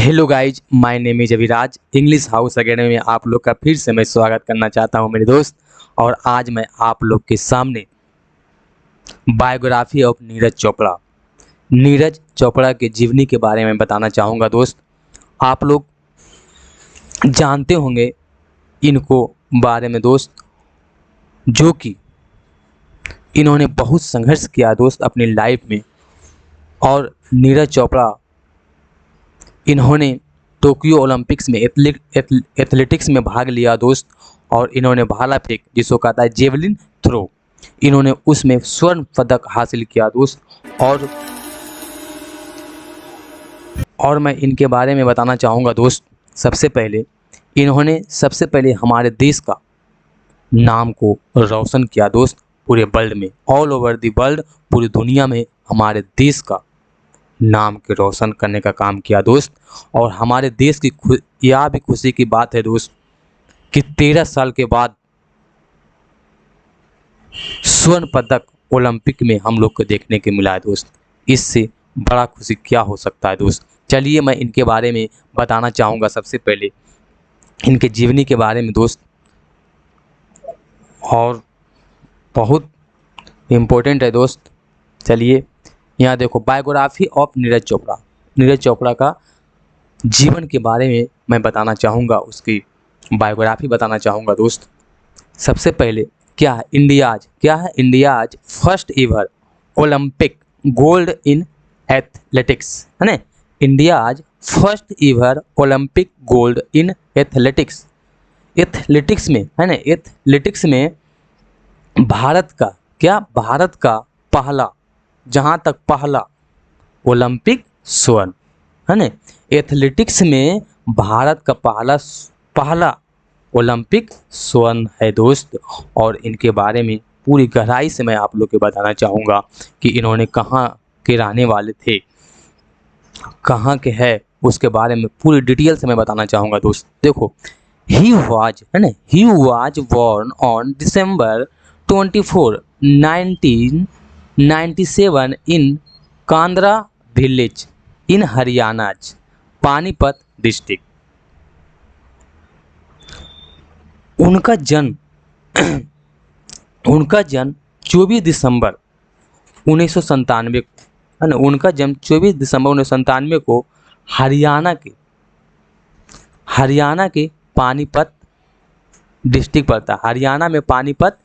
Hello guys, my name is Abhiraj. English house academy में आप लोग का फिर से मैं स्वागत करना चाहता हूं मेरे दोस्त। और आज मैं आप लोग के सामने बायोग्राफी ऑफ नीरज चोपड़ा के जीवनी के बारे में बताना चाहूँगा दोस्त। आप लोग जानते होंगे इनको बारे में दोस्त, जो कि इन्होंने बहुत संघर्ष किया दोस्त अपनी लाइफ में। और नीरज चोपड़ा इन्होंने टोक्यो ओलंपिक्स में एथलेटिक्स में भाग लिया दोस्त। और इन्होंने भाला फेंक, जिसको कहता है जेवलिन थ्रो, इन्होंने उसमें स्वर्ण पदक हासिल किया दोस्त। और मैं इनके बारे में बताना चाहूँगा दोस्त। सबसे पहले हमारे देश का नाम को रोशन किया दोस्त, पूरे वर्ल्ड में, ऑल ओवर द वर्ल्ड, पूरी दुनिया में हमारे देश का नाम के रोशन करने का काम किया दोस्त। और हमारे देश की यह भी खुशी की बात है दोस्त कि 13 साल के बाद स्वर्ण पदक ओलंपिक में हम लोग को देखने को मिला है दोस्त। इससे बड़ा खुशी क्या हो सकता है दोस्त। चलिए मैं इनके बारे में बताना चाहूँगा। सबसे पहले इनके जीवनी के बारे में दोस्त, और बहुत इम्पोर्टेंट है दोस्त। चलिए यहाँ देखो, बायोग्राफी ऑफ नीरज चोपड़ा का जीवन के बारे में मैं बताना चाहूँगा, उसकी बायोग्राफी बताना चाहूँगा दोस्त। सबसे पहले क्या है India's first ever Olympic gold in athletics, है ना। India's first ever Olympic gold in athletics में, है ना। एथलेटिक्स में भारत का पहला, जहाँ तक पहला ओलंपिक स्वर्ण, है ना। एथलेटिक्स में भारत का पहला ओलंपिक स्वर्ण है दोस्त। और इनके बारे में पूरी गहराई से मैं आप लोग को बताना चाहूँगा कि इन्होंने कहाँ के रहने वाले थे, कहाँ के है, उसके बारे में पूरी डिटेल से मैं बताना चाहूँगा दोस्त। देखो, he was born on December 24, 1997 in Khandra village in Haryana, Panipat district. उनका जन्म 24 दिसंबर 1997 को, है ना। उनका जन्म 24 दिसंबर 1997 को हरियाणा के पानीपत डिस्ट्रिक्ट पड़ता है। हरियाणा में पानीपत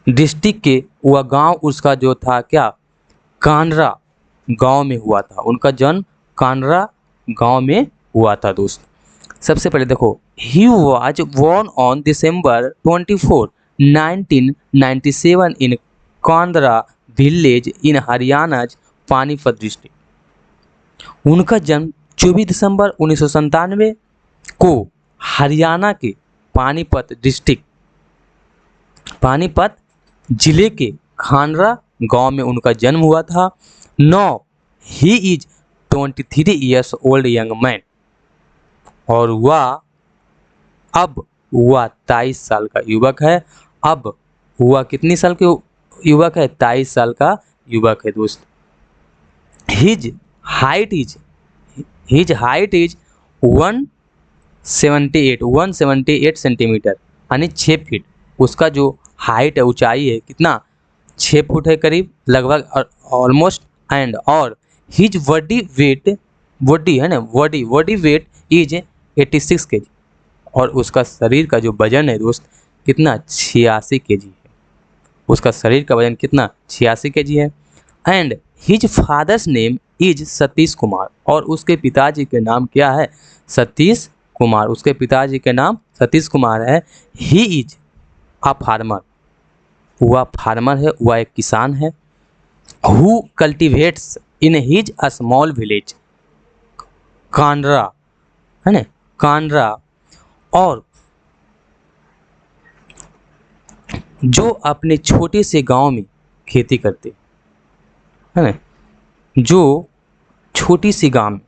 डिस्ट्रिक्ट के वह गांव, उसका जो था क्या, कांड्रा गांव में हुआ था। उनका जन्म कांड्रा गांव में हुआ था दोस्त। सबसे पहले देखो, he was born on December 24, 1997 in Khandra village in Haryana, Panipat district. उनका जन्म 24 दिसंबर 1997 को हरियाणा के पानीपत जिले के खानरा गांव में उनका जन्म हुआ था। No he is 23 years old young man, और वह 23 साल का युवक है। अब हुआ कितनी साल के युवक है? 23 साल का युवक है दोस्त। हिज हाइट इज 178 सेंटीमीटर, यानी 6 फीट। उसका जो हाइट है, ऊंचाई है, कितना, 6 फुट है करीब, लगभग, ऑलमोस्ट। एंड और his body weight is 86 kg, और उसका शरीर का जो वजन है दोस्त, कितना, 86 kg है। उसका शरीर का वजन कितना, 86 kg है। And his father's name is Satish Kumar, और उसके पिताजी के नाम क्या है? सतीश कुमार। उसके पिताजी के नाम सतीश कुमार है। ही इज अ फार्मर, वह फार्मर है, वह एक किसान है। Who cultivates in his a small village Kandra, है ना, कांड्रा। और जो अपने छोटे से गांव में खेती करते, है ना, जो छोटी सी गांव,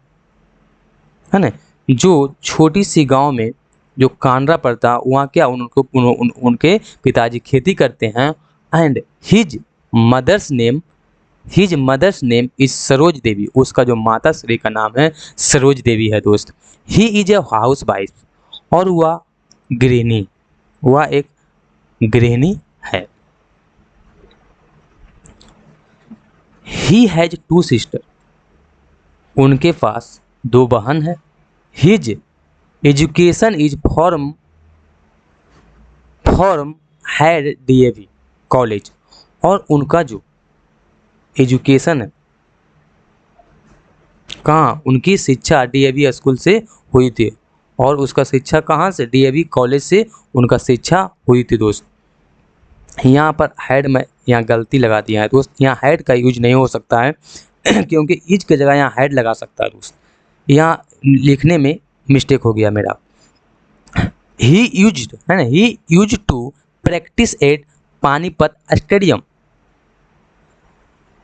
है ना, जो छोटी सी गांव में जो कांड्रा पड़ता, वहाँ क्या, उनके पिताजी खेती करते हैं। And his mother's name his mother's name is Saroj Devi, उसका जो माता श्री का नाम है सरोज देवी है दोस्त। He is a house wife, और वह गृहिणी, वह एक गृहिणी है। ही हैज टू सिस्टर, उनके पास दो बहन है। His education is form had DAV college, और उनका जो एजुकेशन है, कहाँ, उनकी शिक्षा डीएवी स्कूल से हुई थी, और उसका शिक्षा कहाँ से, डीएवी कॉलेज से उनका शिक्षा हुई थी दोस्त। यहाँ पर हैड में यहाँ गलती लगा दिया है दोस्त, यहाँ हैड का यूज नहीं हो सकता है क्योंकि इज की जगह यहाँ हैड लगा सकता है दोस्त, यहाँ लिखने में मिस्टेक हो गया मेरा। ही यूज्ड है ना, he used to practice at Panipat stadium,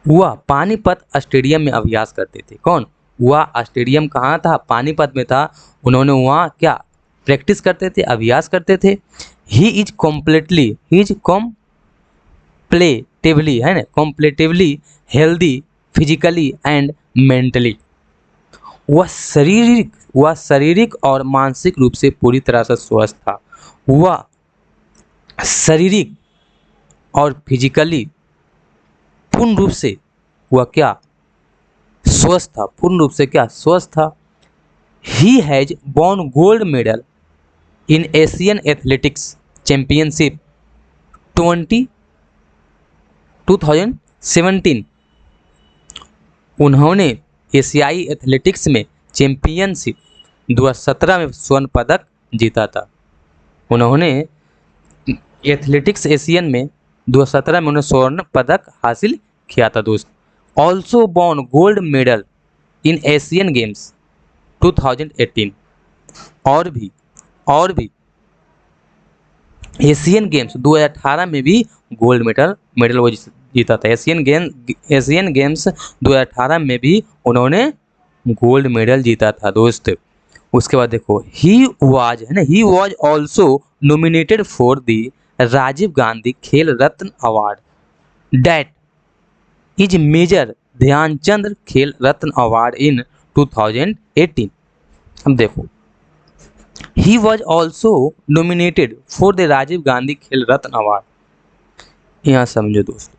वह पानीपत स्टेडियम में अभ्यास करते थे। कौन, वह स्टेडियम कहाँ था, पानीपत में था, उन्होंने वहाँ क्या प्रैक्टिस करते थे, अभ्यास करते थे। ही इज कॉम्प्लेटिवली है ना, कॉम्प्लेटिवली हेल्दी फिजिकली एंड मेंटली, वह शारीरिक और मानसिक रूप से पूरी तरह से स्वस्थ था। वह शारीरिक और फिजिकली पूर्ण रूप से वह क्या स्वस्थ था, पूर्ण रूप से क्या स्वस्थ था। He has won gold medal in Asian athletics championship 2017, उन्होंने एशियाई एथलेटिक्स में चैंपियनशिप 2017 में स्वर्ण पदक जीता था। उन्होंने एथलेटिक्स एशियन में 2017 में उन्होंने स्वर्ण पदक हासिल किया था दोस्त। Also won gold medal in Asian games 2018, और भी एशियन गेम्स 2018 में भी गोल्ड मेडल वो जीता था। एशियन गेम्स 2018 में भी उन्होंने गोल्ड मेडल जीता था दोस्त। उसके बाद देखो he was also nominated for the Rajiv Gandhi Khel Ratna award that is major Dhyanchand Khel Ratna award in 2018। अब देखो he was also nominated for the Rajiv Gandhi Khel Ratna award, यहाँ समझो दोस्त,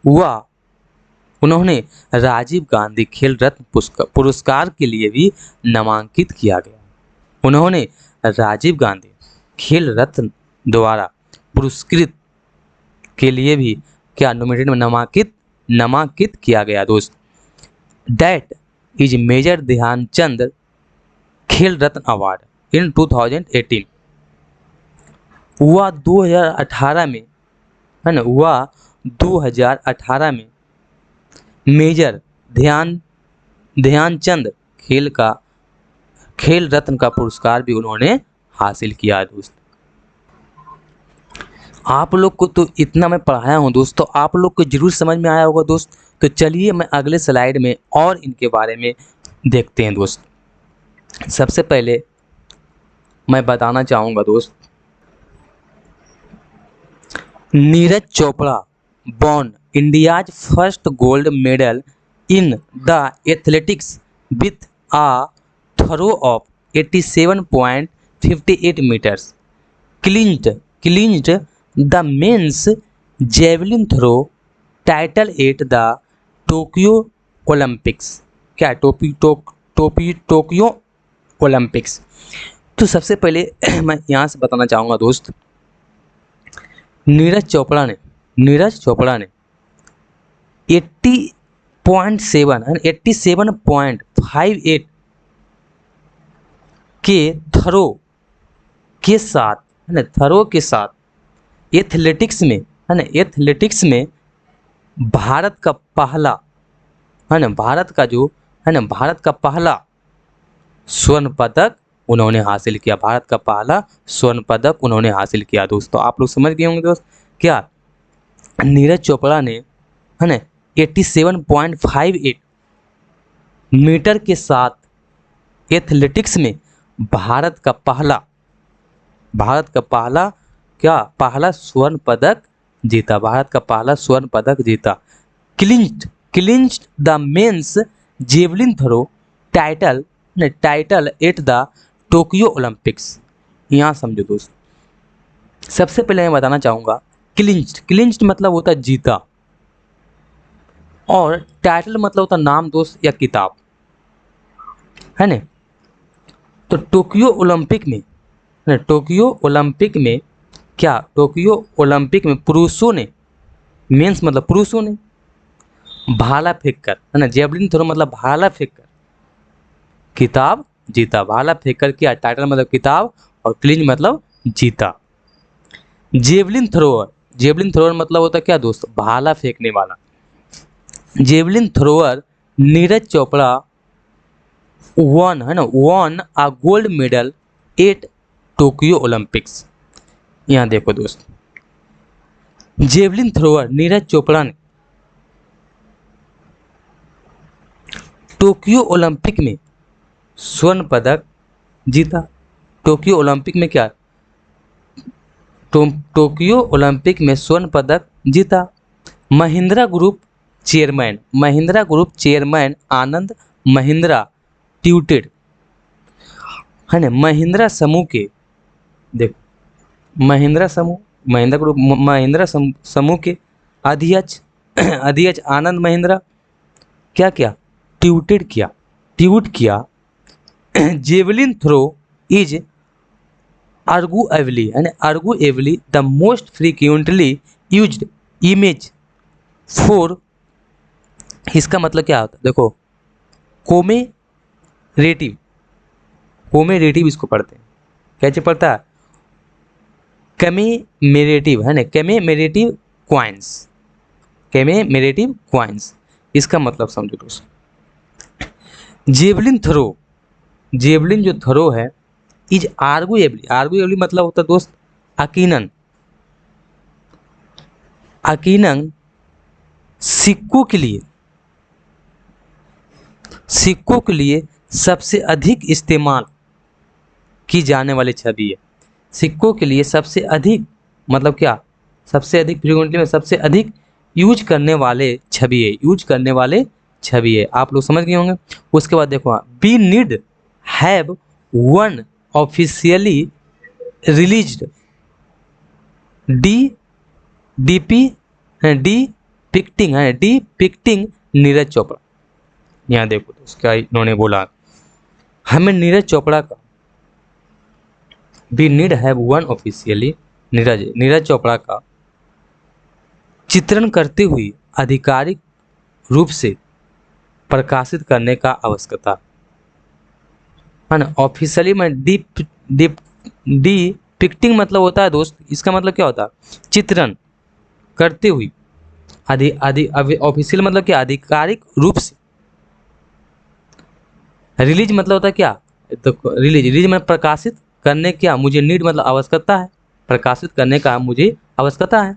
उन्होंने राजीव गांधी खेल रत्न पुरस्कार के लिए भी नामांकित किया गया। उन्होंने राजीव गांधी खेल रत्न द्वारा पुरस्कृत के लिए भी क्या नॉमिनेटेड में नामांकित किया गया दोस्त। That is major Dhyanchand Khel Ratna award in 2018, वह 2018 में है ना, वह 2018 में मेजर ध्यानचंद खेल रत्न का पुरस्कार भी उन्होंने हासिल किया है दोस्त। आप लोग को तो इतना मैं पढ़ाया हूँ दोस्त, तो आप लोग को जरूर समझ में आया होगा दोस्त। तो चलिए मैं अगले स्लाइड में और इनके बारे में देखते हैं दोस्त। सबसे पहले मैं बताना चाहूँगा दोस्त, Neeraj Chopra won India's first gold medal in the athletics with a throw of 87.58 meters. Clinched the men's javelin throw title at the Tokyo Olympics. क्या टोक्यो ओलंपिक्स। तो सबसे पहले मैं यहाँ से बताना चाहूँगा दोस्त, नीरज चोपड़ा ने 87.58 के थ्रो के साथ एथलेटिक्स में भारत का पहला स्वर्ण पदक उन्होंने हासिल किया। भारत का पहला स्वर्ण पदक उन्होंने हासिल किया दोस्तों। आप लोग समझ गए होंगे दोस्त, क्या नीरज चोपड़ा ने 87.58 मीटर के साथ एथलेटिक्स में भारत का पहला स्वर्ण पदक जीता। Clinched clinched the men's javelin throw title at the Tokyo Olympics. यहाँ समझो दोस्त, सबसे पहले मैं बताना चाहूँगा क्लिंच्ड मतलब होता है जीता, और टाइटल मतलब होता नाम दोस्त या किताब, है ना। तो टोक्यो ओलंपिक में टोक्यो ओलंपिक में पुरुषों ने, मेंस मतलब पुरुषों ने भाला फेंक कर, है ना, जेवलिन थ्रो मतलब भाला फेंक कर किताब जीता। भाला फेंक कर क्या, टाइटल मतलब किताब, और क्लिंच मतलब जीता। जेवलिन थ्रोअर मतलब होता क्या दोस्त, भाला फेंकने वाला। Javelin thrower Neeraj Chopra one, है ना, one a gold medal at Tokyo Olympics. यहाँ देखो दोस्त, जेवलिन थ्रोअर नीरज चोपड़ा ने टोक्यो ओलंपिक में स्वर्ण पदक जीता। टोक्यो ओलंपिक में क्या, टोक्यो ओलंपिक में स्वर्ण पदक जीता। महिंद्रा ग्रुप चेयरमैन आनंद महिंद्रा ट्यूटेड, है ना, महिंद्रा ग्रुप समूह के अध्यक्ष अध्यक्ष आनंद महिंद्रा क्या किया, ट्यूट किया javelin throw is arguably the most frequently used image for, इसका मतलब क्या होता है देखो, कोमेरेटिव इसको पढ़ते हैं, कैसे पढ़ता है, कमेमेरेटिव, है ना, कमेमेरेटिव क्वाइंस, इसका मतलब समझो दोस्तों। जेवलिन जो थ्रो है इज आर्गुएबली मतलब होता है दोस्त अकीनन सिक्कों के लिए सबसे अधिक इस्तेमाल की जाने वाली छवि है। सिक्कों के लिए सबसे अधिक मतलब क्या, सबसे अधिक फ्रीक्वेंटली में सबसे अधिक यूज करने वाले छवि है, आप लोग समझ गए होंगे। उसके बाद देखो, we need have one officially released depicting Neeraj Chopra. यहाँ देखो दोस्त क्या इन्होंने बोला, हमें नीरज चोपड़ा का, we need have one officially Neeraj Chopra का चित्रण करते हुए आधिकारिक रूप से प्रकाशित करने का आवश्यकता, है ना। ऑफिशियली में डिपिक्टिंग मतलब होता है दोस्त, इसका मतलब क्या होता है, चित्रण करते हुए, ऑफिशियल मतलब क्या, आधिकारिक रूप से। रिलीज मतलब होता है क्या, तो रिलीज में प्रकाशित करने, क्या मुझे नीड मतलब आवश्यकता है, प्रकाशित करने का मुझे आवश्यकता है।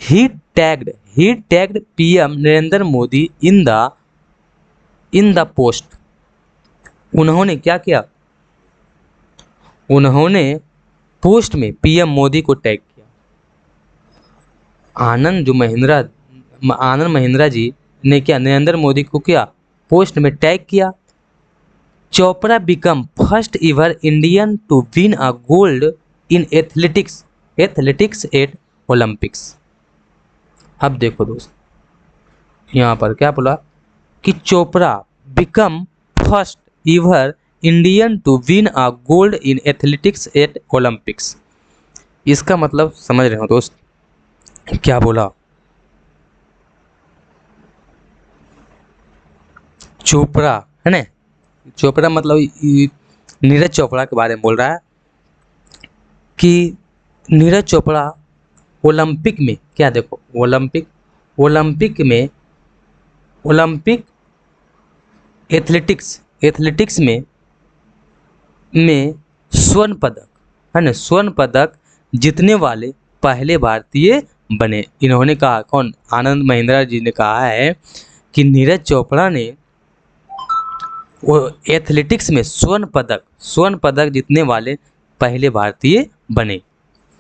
He tagged PM Narendra Modi in the post. उन्होंने क्या किया, उन्होंने पोस्ट में पीएम मोदी को टैग किया। आनंद महिंद्रा जी ने क्या, नरेंद्र मोदी को क्या पोस्ट में टैग किया। Chopra become first ever Indian to win a gold in athletics at Olympics. अब देखो दोस्त, यहाँ पर क्या बोला कि Chopra become first ever Indian to win a gold in athletics at Olympics. इसका मतलब समझ रहे हो दोस्त, क्या बोला, चोपड़ा, है ना, चोपड़ा मतलब नीरज चोपड़ा के बारे में बोल रहा है कि नीरज चोपड़ा ओलंपिक में क्या, देखो ओलंपिक एथलेटिक्स में स्वर्ण पदक, है ना, स्वर्ण पदक जीतने वाले पहले भारतीय बने। इन्होंने कहा, कौन, आनंद महिंद्रा जी ने कहा है कि नीरज चोपड़ा ने वो एथलेटिक्स में स्वर्ण पदक जीतने वाले पहले भारतीय बने।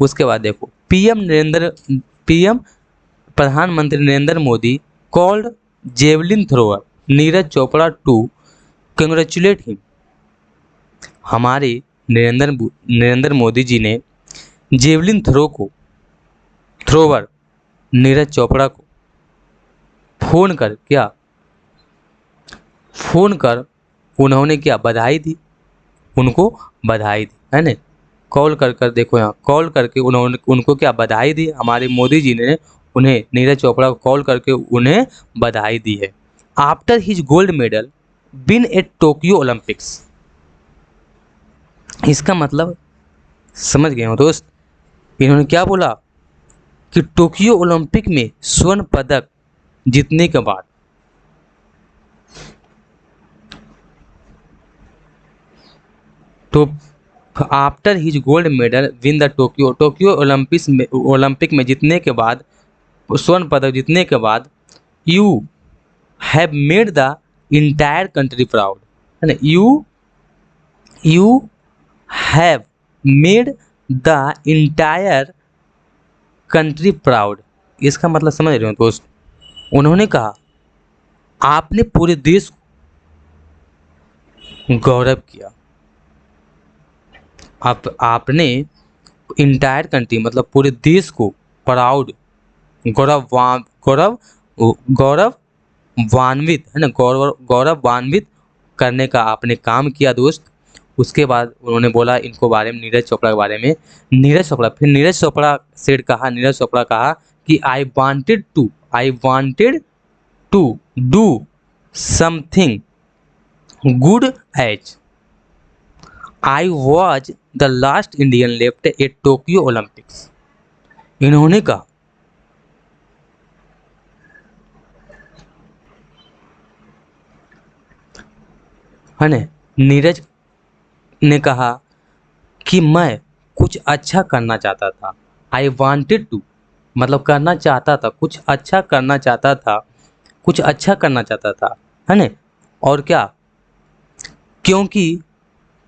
उसके बाद देखो, पीएम प्रधानमंत्री Narendra Modi called javelin thrower Neeraj Chopra to congratulate him. हमारे नरेंद्र मोदी जी ने जेवलिन थ्रोवर नीरज चोपड़ा को फोन कर उन्होंने क्या बधाई दी, उनको बधाई दी, है ना। कॉल कर देखो यहाँ, कॉल करके उन्होंने उनको क्या बधाई दी, हमारे मोदी जी ने उन्हें नीरज चोपड़ा को कॉल करके उन्हें बधाई दी है। After his gold medal win at Tokyo Olympics. इसका मतलब समझ गए हो दोस्त, इन्होंने क्या बोला कि टोक्यो ओलंपिक में स्वर्ण पदक जीतने के बाद तो after his gold medal win the Tokyo Olympic में जीतने के बाद, स्वर्ण पदक जीतने के बाद, you have made the entire country proud, है ना। You have made the entire country proud. इसका मतलब समझ रहे हो दोस्त, उन्होंने कहा आपने पूरे देश को गौरव किया, आपने इंटायर कंट्री मतलब पूरे देश को प्राउड गौरवान्वित, है ना, गौरवान्वित करने का आपने काम किया दोस्त। उसके बाद उन्होंने बोला इनको बारे में, नीरज चोपड़ा के बारे में। नीरज चोपड़ा कहा कि I wanted to do something good as I was the last Indian left at Tokyo Olympics. इन्होंने कहा है ना, नीरज ने कहा कि मैं कुछ अच्छा करना चाहता था। आई वांटेड टू मतलब करना चाहता था, कुछ अच्छा करना चाहता था, कुछ अच्छा करना चाहता था, है ना। और क्या, क्योंकि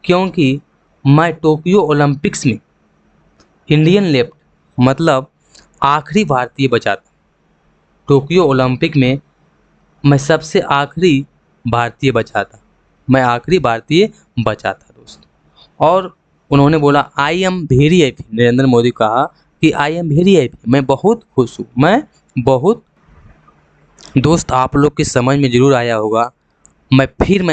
क्योंकि मैं टोक्यो ओलंपिक्स में इंडियन लेफ्ट मतलब आखिरी भारतीय बचा था। टोक्यो ओलंपिक में मैं सबसे आखिरी भारतीय बचा था, मैं आखिरी भारतीय बचा था दोस्त। और उन्होंने बोला I am very happy, Narendra Modi कहा कि आई एम वेरी हैप्पी, मैं बहुत खुश हूँ, मैं बहुत। दोस्त आप लोग की समझ में जरूर आया होगा। मैं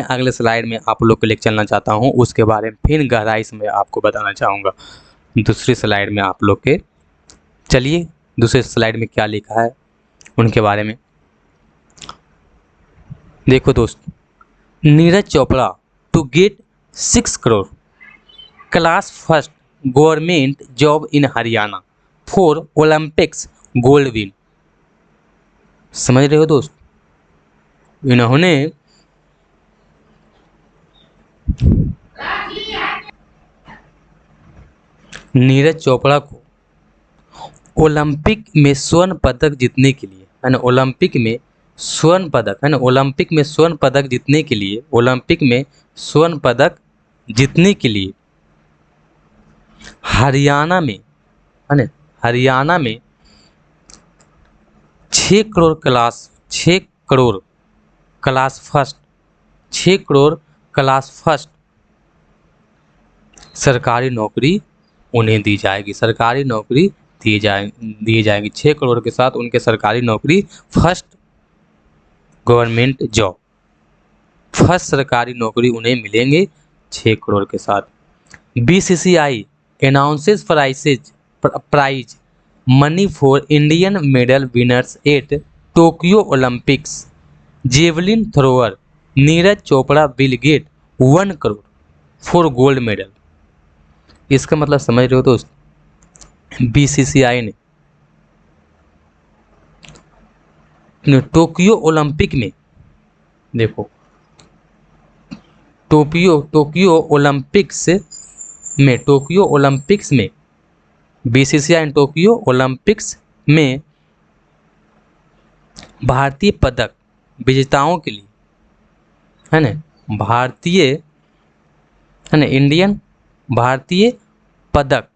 अगले स्लाइड में आप लोग को लेकर चलना चाहता हूँ, उसके बारे में फिर गहराई से मैं आपको बताना चाहूँगा दूसरी स्लाइड में आप लोग के। चलिए दूसरे स्लाइड में क्या लिखा है उनके बारे में देखो दोस्त। Neeraj Chopra to get 6 crore class first government job in Haryana for Olympics gold win. समझ रहे हो दोस्त, इन्होंने नीरज चोपड़ा को ओलंपिक में स्वर्ण पदक जीतने के लिए, है ना, ओलंपिक में स्वर्ण पदक, है ना, ओलंपिक में स्वर्ण पदक जीतने के लिए, ओलंपिक में स्वर्ण पदक जीतने के लिए हरियाणा में, है ना, हरियाणा में 6 crore class first 6 crore class first सरकारी नौकरी उन्हें दी जाएगी, सरकारी नौकरी दिए जाएंगी 6 करोड़ के साथ उनके सरकारी नौकरी, फर्स्ट गवर्नमेंट जॉब, फर्स्ट सरकारी नौकरी उन्हें मिलेंगे 6 करोड़ के साथ। BCCI announces prize money for Indian medal winners at Tokyo Olympics javelin thrower Neeraj Chopra will get 1 crore for gold medal. इसका मतलब समझ रहे हो दोस्त, बीसीसीआई ने टोक्यो ओलंपिक में, देखो टोक्यो ओलंपिक्स में बीसीसीआई ने टोक्यो ओलंपिक्स में भारतीय पदक विजेताओं के लिए, है ना, इंडियन भारतीय पदक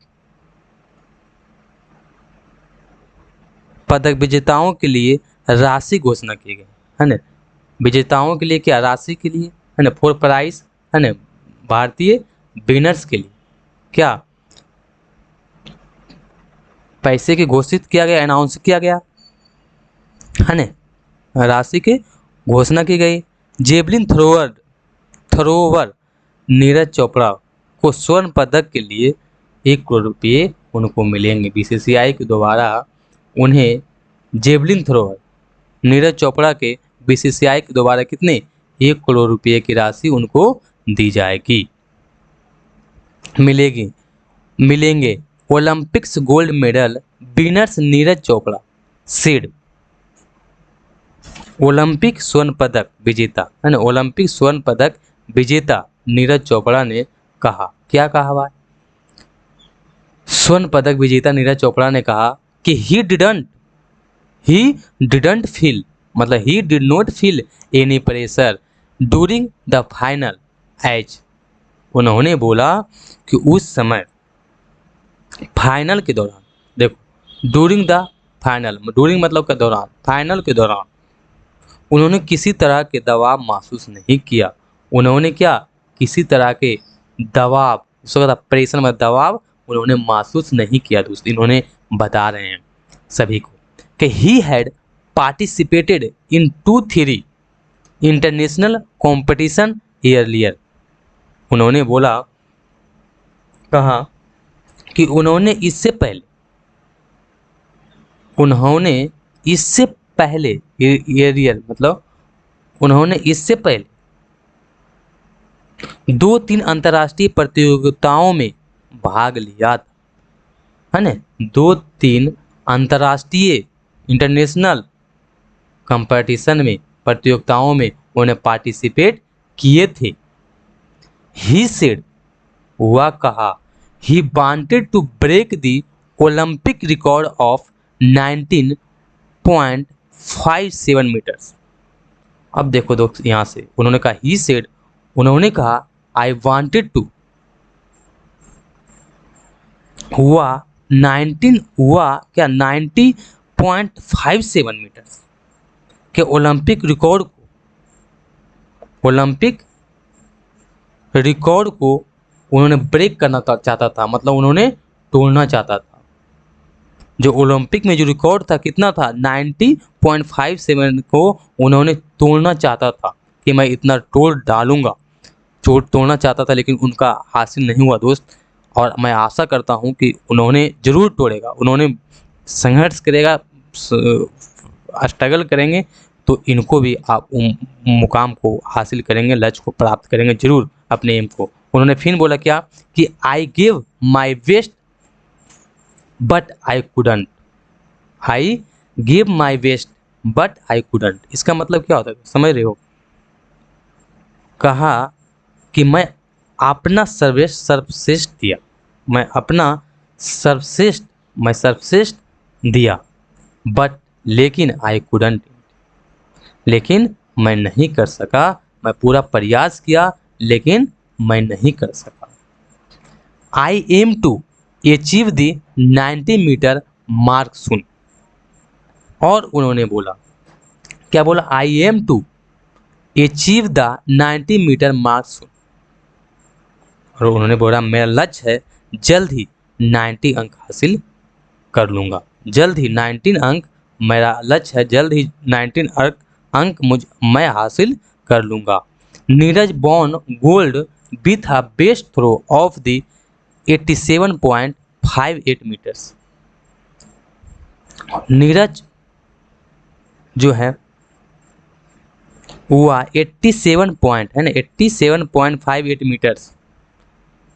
विजेताओं के लिए राशि घोषणा की गई, है ना, विजेताओं के लिए क्या, राशि के लिए, है ना, फॉर प्राइज, है ना, भारतीय विनर्स के लिए क्या, पैसे की घोषित किया गया, अनाउंस किया गया, है ना, राशि की घोषणा की गई। जेवलिन थ्रोवर नीरज चोपड़ा को स्वर्ण पदक के लिए 1 करोड़ रुपये उनको मिलेंगे। बीसीसीआई के द्वारा उन्हें जेवलिन थ्रोवर नीरज चोपड़ा के बीसीसीआई के द्वारा कितने, 1 करोड़ रुपये की राशि उनको दी जाएगी, मिलेगी, मिलेंगे। Olympics gold medal winners Neeraj Chopra said, Olympic स्वर्ण पदक विजेता, है ना, ओलंपिक स्वर्ण पदक विजेता नीरज चोपड़ा ने कहा, क्या कहा भाई, स्वर्ण पदक विजेता नीरज चोपड़ा ने कहा कि ही डिडंट फील, मतलब he did not feel any pressure during the final as, उन्होंने बोला कि उस समय फाइनल के दौरान, देखो ड्यूरिंग द फाइनल, ड्यूरिंग मतलब के दौरान, फाइनल के दौरान उन्होंने किसी तरह के दबाव महसूस नहीं किया। उन्होंने क्या, किसी तरह के दबाव, उसका प्रेशर में दबाव उन्होंने महसूस नहीं किया। दोस्त इन्होंने बता रहे हैं सभी को कि he had participated in 2-3 international competition earlier, उन्होंने बोला, कहा कि उन्होंने इससे पहले ईयरलियर मतलब उन्होंने इससे पहले 2-3 अंतर्राष्ट्रीय प्रतियोगिताओं में भाग लिया था, है ना, 2-3 अंतर्राष्ट्रीय इंटरनेशनल कंपटीशन में, प्रतियोगिताओं में उन्होंने पार्टिसिपेट किए थे। ही सेड, वह कहा, he wanted to break the Olympic record of 19.57 metres. अब देखो दोस्त यहाँ से उन्होंने कहा ही सेड, उन्होंने कहा आई वांटेड टू, हुआ 90.57 मीटर्स के ओलंपिक रिकॉर्ड को उन्होंने ब्रेक करना चाहता था, मतलब उन्होंने तोड़ना चाहता था। जो ओलंपिक में जो रिकॉर्ड था कितना था, 90.57 को उन्होंने तोड़ना चाहता था कि मैं इतना तोड़ डालूंगा, तोड़ना चाहता था, लेकिन उनका हासिल नहीं हुआ दोस्त। और मैं आशा करता हूं कि उन्होंने जरूर तोड़ेगा, उन्होंने संघर्ष करेगा, स्ट्रगल करेंगे तो इनको भी आप मुकाम को हासिल करेंगे, लक्ष्य को प्राप्त करेंगे जरूर, अपने एम को। उन्होंने फिर बोला क्या कि I give my best but I couldn't, I give my best but I couldn't, इसका मतलब क्या होता है, समझ रहे हो। कहा कि मैं अपना सर्वश्रेष्ठ दिया, मैं अपना सर्वश्रेष्ठ दिया, बट लेकिन आई कुडंट, लेकिन मैं नहीं कर सका, मैं पूरा प्रयास किया लेकिन मैं नहीं कर सका। I aim to achieve the 90 metre mark soon, और उन्होंने बोला, क्या बोला, I aim to achieve the 90 metre mark soon, और उन्होंने बोला मेरा लक्ष्य है जल्द ही 90 अंक हासिल कर लूँगा, जल्द ही 19 अंक, मेरा लक्ष्य है जल्द ही 19 अंक मैं हासिल कर लूँगा। Neeraj born gold with a best throw of the 87.58 metres, Neeraj जो है वह 87.58 मीटर्स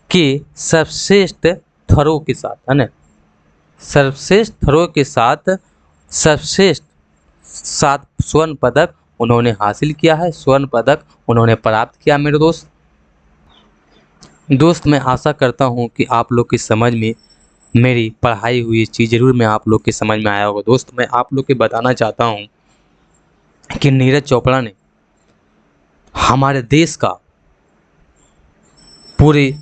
के सर्वश्रेष्ठ थ्रो के साथ, है ना, सर्वश्रेष्ठ थ्रो के साथ सर्वश्रेष्ठ 7 स्वर्ण पदक उन्होंने हासिल किया है, स्वर्ण पदक उन्होंने प्राप्त किया। मेरे दोस्त मैं आशा करता हूं कि आप लोग की समझ में मेरी पढ़ाई हुई चीज़ जरूर मैं आप लोग के समझ में आया होगा। दोस्त मैं आप लोग के बताना चाहता हूं कि नीरज चोपड़ा ने हमारे देश का पूरे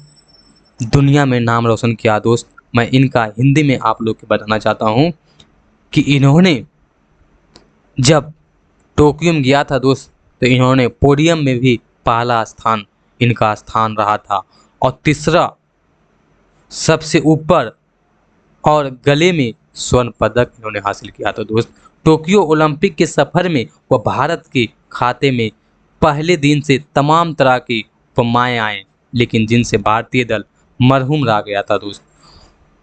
दुनिया में नाम रोशन किया। दोस्त मैं इनका हिंदी में आप लोग को बताना चाहता हूं कि इन्होंने जब टोक्यो में गया था दोस्त, तो इन्होंने पोडियम में भी पहला स्थान इनका स्थान रहा था, और तीसरा सबसे ऊपर और गले में स्वर्ण पदक इन्होंने हासिल किया था दोस्त। टोक्यो ओलंपिक के सफर में वह भारत के खाते में पहले दिन से तमाम तरह की उपमाएं आए, लेकिन जिनसे भारतीय दल मरहूम रह गया था दोस्त।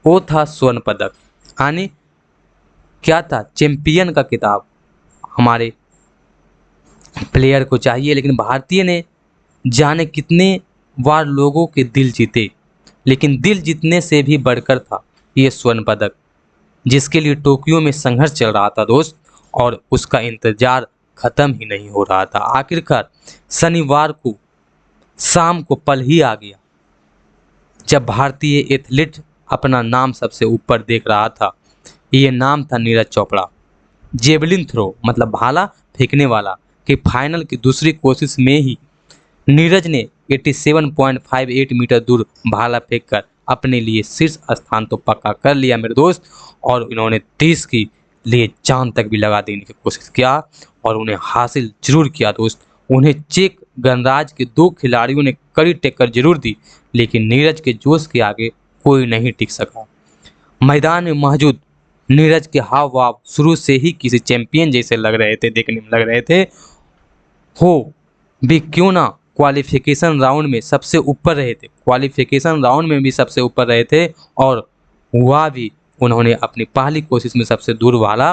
वो था स्वर्ण पदक, यानी क्या था, चैंपियन का किताब हमारे प्लेयर को चाहिए, लेकिन भारतीय ने जाने कितने बार लोगों के दिल जीते, लेकिन दिल जीतने से भी बढ़कर था ये स्वर्ण पदक, जिसके लिए टोक्यो में संघर्ष चल रहा था दोस्त, और उसका इंतजार खत्म ही नहीं हो रहा था। आखिरकार शनिवार को शाम को पल ही आ गया जब भारतीय एथलीट अपना नाम सबसे ऊपर देख रहा था। ये नाम था नीरज चोपड़ा। जेवलिन थ्रो मतलब भाला फेंकने वाला कि फाइनल की दूसरी कोशिश में ही नीरज ने 87.58 मीटर दूर भाला फेंककर अपने लिए शीर्ष स्थान तो पक्का कर लिया मेरे दोस्त, और इन्होंने देश के लिए चांद तक भी लगा देने की कोशिश किया, और उन्हें हासिल जरूर किया दोस्त। उन्हें चेक गणराज्य के 2 खिलाड़ियों ने कड़ी टक्कर जरूर दी, लेकिन नीरज के जोश के आगे कोई नहीं टिक सका। मैदान में मौजूद नीरज के हाव भाव शुरू से ही किसी चैंपियन जैसे लग रहे थे, देखने में लग रहे थे। हो भी क्यों ना क्वालिफिकेशन राउंड में सबसे ऊपर रहे थे, क्वालिफिकेशन राउंड में भी सबसे ऊपर रहे थे, और हुआ भी। उन्होंने अपनी पहली कोशिश में सबसे दूर वाला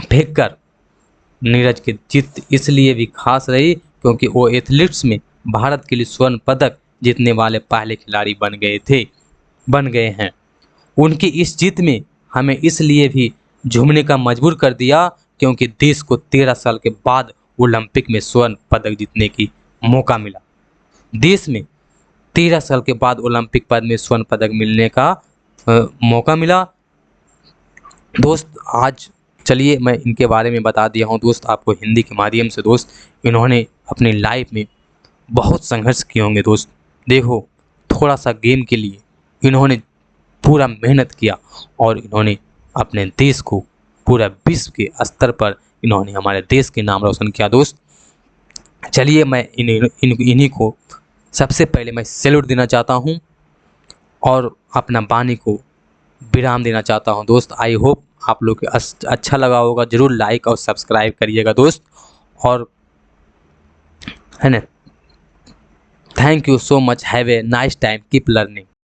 फेंककर नीरज की जीत इसलिए भी खास रही क्योंकि वो एथलीट्स में भारत के लिए स्वर्ण पदक जीतने वाले पहले खिलाड़ी बन गए हैं। उनकी इस जीत में हमें इसलिए भी झूमने का मजबूर कर दिया क्योंकि देश को 13 साल के बाद ओलंपिक में स्वर्ण पदक जीतने की मौका मिला। देश में 13 साल के बाद ओलंपिक पद में स्वर्ण पदक मिलने का मौका मिला दोस्त। आज चलिए मैं इनके बारे में बता दिया हूँ दोस्त आपको हिंदी के माध्यम से दोस्त। इन्होंने अपनी लाइफ में बहुत संघर्ष किए होंगे दोस्त। देखो, थोड़ा सा गेम के लिए इन्होंने पूरा मेहनत किया, और इन्होंने अपने देश को पूरा विश्व के स्तर पर इन्होंने हमारे देश के नाम रोशन किया दोस्त। चलिए मैं इन्हीं को सबसे पहले मैं सैल्यूट देना चाहता हूँ और अपना वाणी को विराम देना चाहता हूँ दोस्त। आई होप आप लोग को अच्छा लगा होगा। ज़रूर लाइक और सब्सक्राइब करिएगा दोस्त, और है ना। Thank you so much, have a nice time, keep learning.